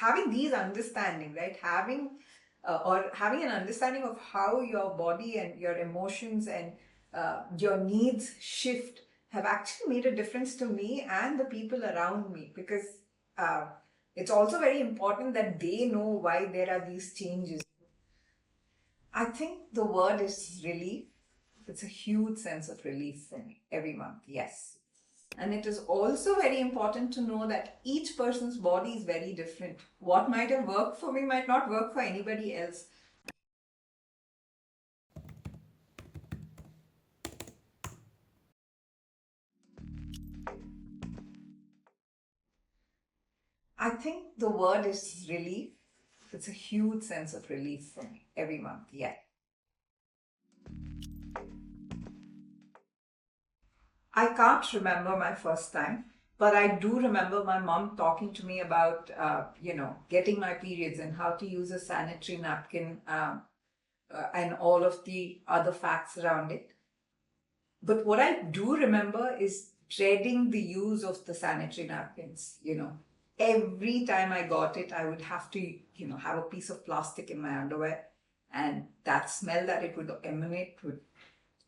having these understanding, right? Having an understanding of how your body and your emotions and your needs shift have actually made a difference to me and the people around me, because uh, it's also very important that they know why there are these changes. I think the word is relief. It's a huge sense of relief for me every month, yes. And it is also very important to know that each person's body is very different. What might have worked for me might not work for anybody else. I think the word is relief. It's a huge sense of relief for me every month, yeah. I can't remember my first time, but I do remember my mom talking to me about, getting my periods and how to use a sanitary napkin, and all of the other facts around it. But what I do remember is dreading the use of the sanitary napkins. Every time I got it, I would have to, have a piece of plastic in my underwear. And that smell that it would emanate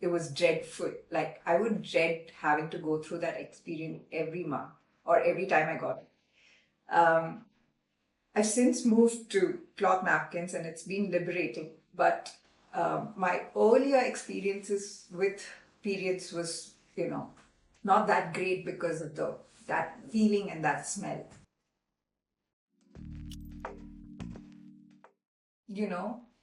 it was dreadful. Like, I would dread having to go through that experience every month or every time I got it. I've since moved to cloth napkins and it's been liberating. But my earlier experiences with periods was, not that great because of that feeling and that smell.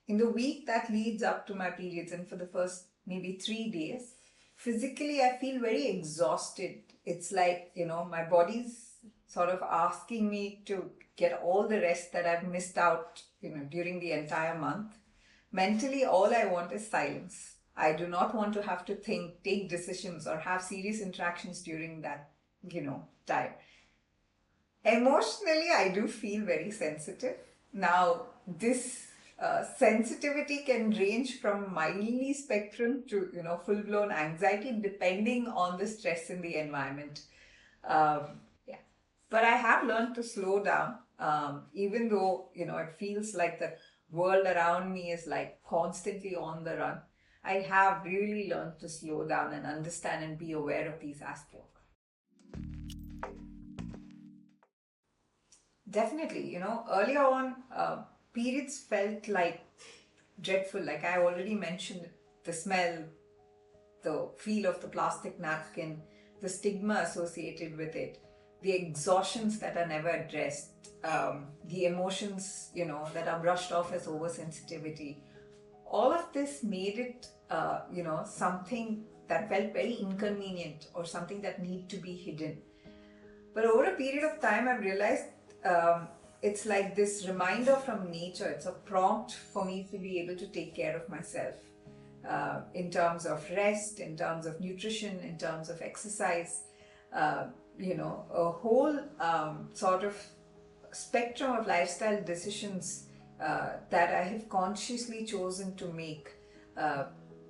In the week that leads up to my periods and for the first maybe 3 days, physically I feel very exhausted. It's like, my body's sort of asking me to get all the rest that I've missed out, during the entire month. Mentally, all I want is silence. I do not want to have to think, take decisions, or have serious interactions during that, time. Emotionally, I do feel very sensitive. Now, this sensitivity can range from mildly spectrum to, full blown anxiety depending on the stress in the environment. Yeah. But I have learned to slow down, even though, it feels like the world around me is like constantly on the run. I have really learned to slow down and understand and be aware of these aspects. Definitely, earlier on, periods felt like dreadful. Like I already mentioned, the smell, the feel of the plastic napkin, the stigma associated with it, the exhaustions that are never addressed, the emotions, that are brushed off as oversensitivity. All of this made it, something that felt very inconvenient or something that need to be hidden. But over a period of time, I've realized it's like this reminder from nature. It's a prompt for me to be able to take care of myself, in terms of rest, in terms of nutrition, in terms of exercise, a whole sort of spectrum of lifestyle decisions that I have consciously chosen to make.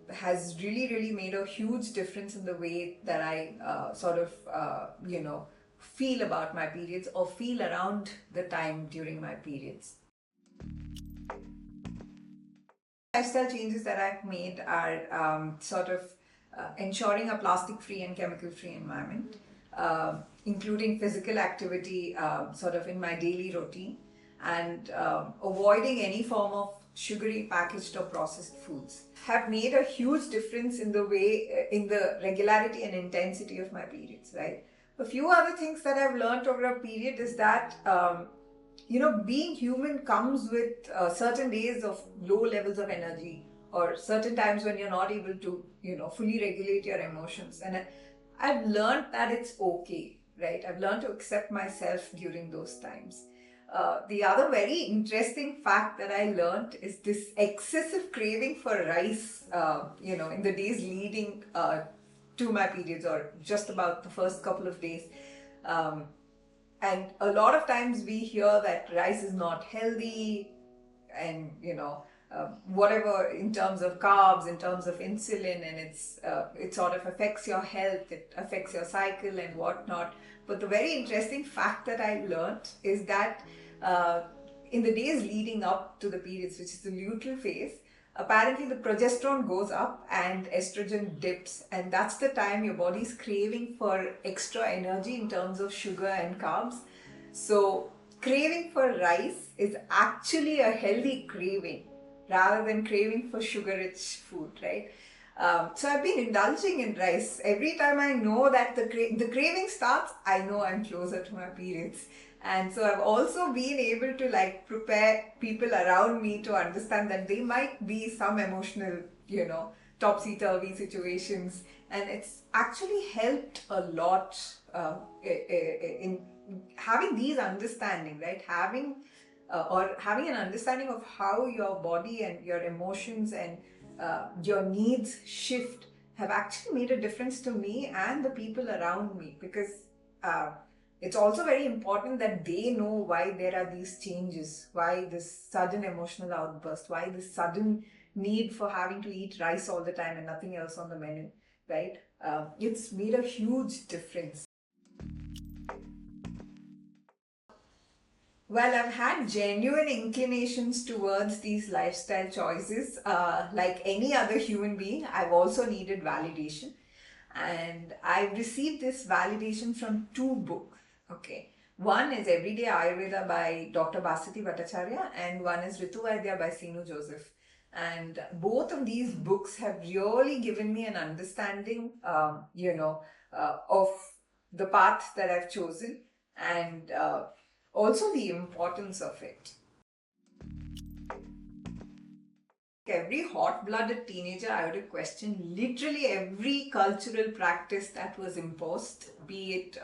Has really, really made a huge difference in the way that I feel about my periods or feel around the time during my periods. Lifestyle changes that I've made are ensuring a plastic free and chemical free environment, including physical activity in my daily routine, and avoiding any form of sugary, packaged, or processed foods have made a huge difference in the way, in the regularity and intensity of my periods, right? A few other things that I've learned over a period is that, being human comes with certain days of low levels of energy or certain times when you're not able to, fully regulate your emotions. And I've learned that it's okay, right? I've learned to accept myself during those times. The other very interesting fact that I learned is this excessive craving for rice, in the days leading to my periods or just about the first couple of days. Um, and a lot of times we hear that rice is not healthy and, whatever in terms of carbs, in terms of insulin, and it sort of affects your health, it affects your cycle and whatnot. But the very interesting fact that I learned is that uh, in the days leading up to the periods, which is the luteal phase, apparently the progesterone goes up and estrogen dips, and that's the time your body's craving for extra energy in terms of sugar and carbs. So craving for rice is actually a healthy craving rather than craving for sugar rich food, right? So I've been indulging in rice. Every time I know that the craving starts, I know I'm closer to my periods. And so I've also been able to like prepare people around me to understand that they might be some emotional, topsy-turvy situations. And it's actually helped a lot in having these understanding, right? Having an understanding of how your body and your emotions and your needs shift have actually made a difference to me and the people around me, because uh, it's also very important that they know why there are these changes, why this sudden emotional outburst, why this sudden need for having to eat rice all the time and nothing else on the menu, right? It's made a huge difference. Well, I've had genuine inclinations towards these lifestyle choices. Like any other human being, I've also needed validation. And I've received this validation from two books. Okay. One is Everyday Ayurveda by Dr. Basati Bhattacharya, and one is Ritu Vaidya by Sinu Joseph. And both of these books have really given me an understanding, of the path that I've chosen, and also the importance of it. Every hot-blooded teenager, I would have questioned literally every cultural practice that was imposed, be it,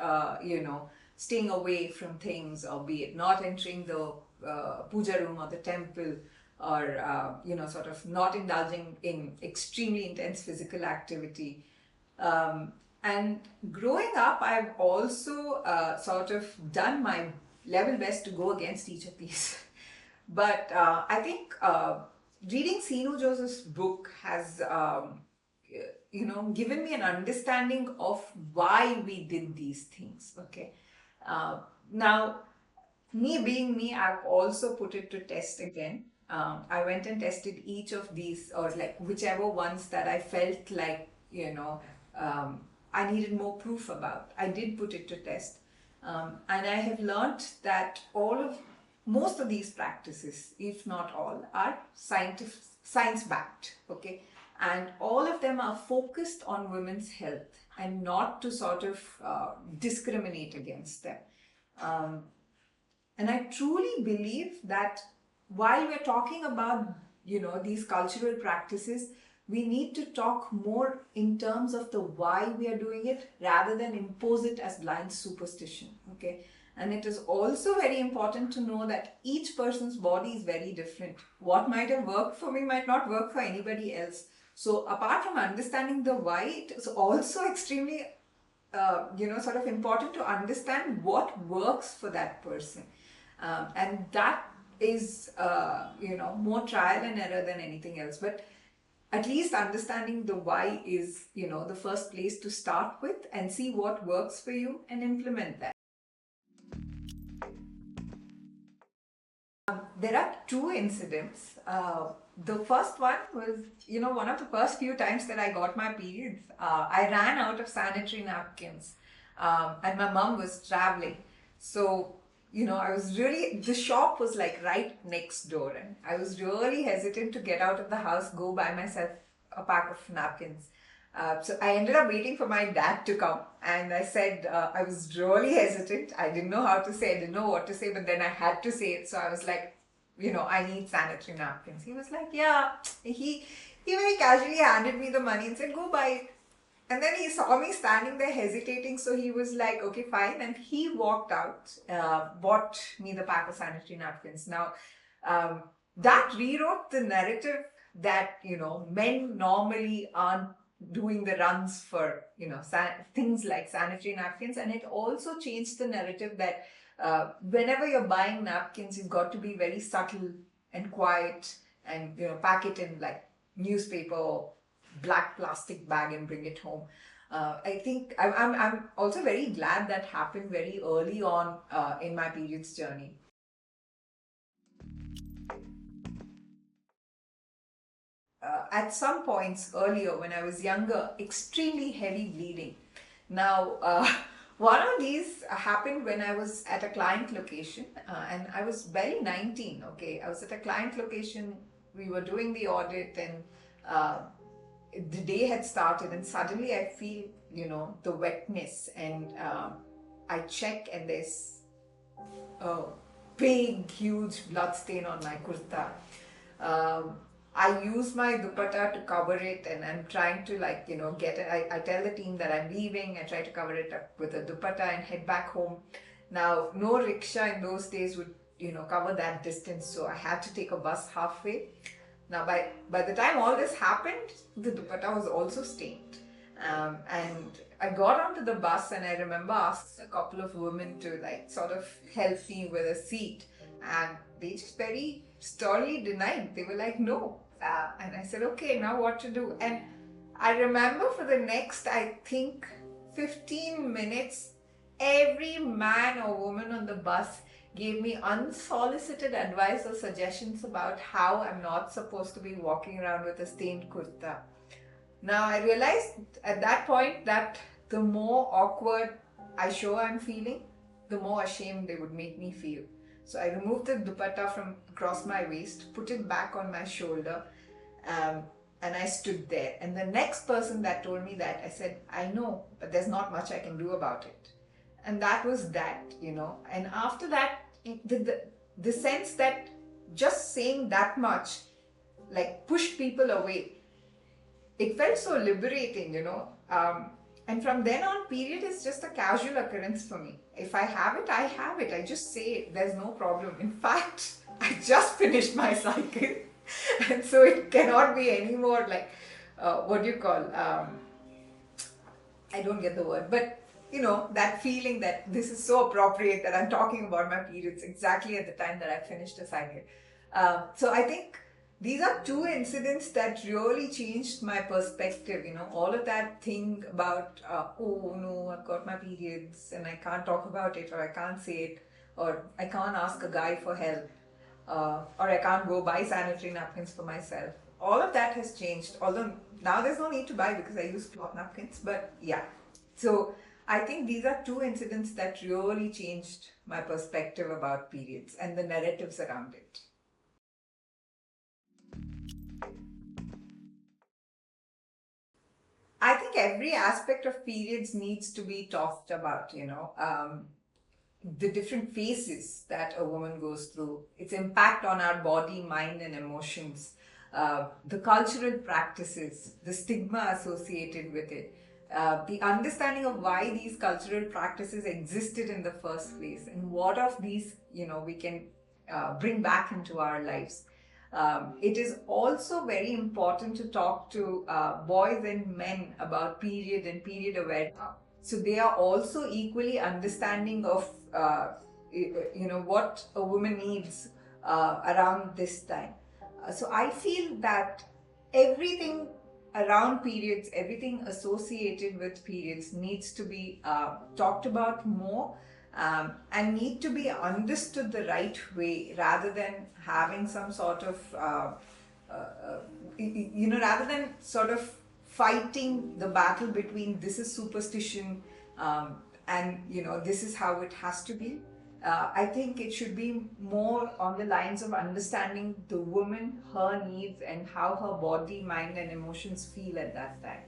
staying away from things, or be it not entering the puja room or the temple, or, sort of not indulging in extremely intense physical activity. And growing up, I've also sort of done my level best to go against each of these. But I think reading Sinu Joseph's book has, given me an understanding of why we did these things. Okay. Now, me being me, I've also put it to test again. I went and tested each of these, or like whichever ones that I felt like, I needed more proof about. I did put it to test. And I have learned that most of these practices, if not all, are science backed. Okay. And all of them are focused on women's health and not to sort of discriminate against them. And I truly believe that while we're talking about, these cultural practices, we need to talk more in terms of the why we are doing it rather than impose it as blind superstition. Okay. And it is also very important to know that each person's body is very different. What might have worked for me might not work for anybody else. So apart from understanding the why, it is also extremely sort of important to understand what works for that person. And that is, more trial and error than anything else. But at least understanding the why is, the first place to start with, and see what works for you and implement that. There are two incidents. The first one was, one of the first few times that I got my periods, I ran out of sanitary napkins, and my mom was traveling. So, the shop was like right next door, and I was really hesitant to get out of the house, go buy myself a pack of napkins. So I ended up waiting for my dad to come, and I said I was really hesitant. I didn't know how to say, I didn't know what to say, but then I had to say it. So I was like, I need sanitary napkins. He was like, yeah. He very casually handed me the money and said, go buy it. And then he saw me standing there hesitating, so he was like, okay, fine. And he walked out, bought me the pack of sanitary napkins. Now, that rewrote the narrative that, men normally aren't doing the runs for, things like sanitary napkins. And it also changed the narrative that whenever you're buying napkins, you've got to be very subtle and quiet, and, pack it in like newspaper or black plastic bag and bring it home. I think I'm also very glad that happened very early on in my periods journey. at some points earlier when I was younger, extremely heavy bleeding. Now, one of these happened when I was at a client location, and I was barely 19. Okay, I was at a client location. We were doing the audit, and uh, the day had started, and suddenly I feel, the wetness, and I check, and there's a big, huge blood stain on my kurta. Um, I use my dupatta to cover it, and I'm trying to, get it. I tell the team that I'm leaving. I try to cover it up with a dupatta and head back home. Now, no rickshaw in those days would, cover that distance, so I had to take a bus halfway. Now, by the time all this happened, the dupatta was also stained. And I got onto the bus, and I remember asking a couple of women to sort of help me with a seat, and they just very sternly denied. They were like, no. And I said, okay, now what to do? And I remember for the next, I think, 15 minutes, every man or woman on the bus gave me unsolicited advice or suggestions about how I'm not supposed to be walking around with a stained kurta. Now, I realized at that point that the more awkward I show I'm feeling, the more ashamed they would make me feel. So I removed the dupatta from across my waist, put it back on my shoulder, and I stood there. And the next person that told me that, I said, I know, but there's not much I can do about it. And that was that. And after that, the sense that just saying that much, pushed people away. It felt so liberating. And from then on, period is just a casual occurrence for me. If I have it, I have it. I just say it. There's no problem. In fact, I just finished my cycle. And so it cannot be any more what do you call? I don't get the word, but that feeling that this is so appropriate that I'm talking about my periods exactly at the time that I finished a cycle. So I think these are two incidents that really changed my perspective. All of that thing about, oh no, I've got my periods and I can't talk about it, or I can't say it, or I can't ask a guy for help, or I can't go buy sanitary napkins for myself. All of that has changed. Although now there's no need to buy because I use cloth napkins, but yeah. So I think these are two incidents that really changed my perspective about periods and the narratives around it. I think every aspect of periods needs to be talked about. The different phases that a woman goes through, its impact on our body, mind, and emotions, the cultural practices, the stigma associated with it, the understanding of why these cultural practices existed in the first place, and what of these, we can bring back into our lives. It is also very important to talk to boys and men about period and period awareness. So they are also equally understanding of what a woman needs around this time. So I feel that everything around periods, everything associated with periods needs to be talked about more, and need to be understood the right way, rather than having some sort of rather than sort of fighting the battle between this is superstition, and this is how it has to be. I think it should be more on the lines of understanding the woman, her needs, and how her body, mind, and emotions feel at that time.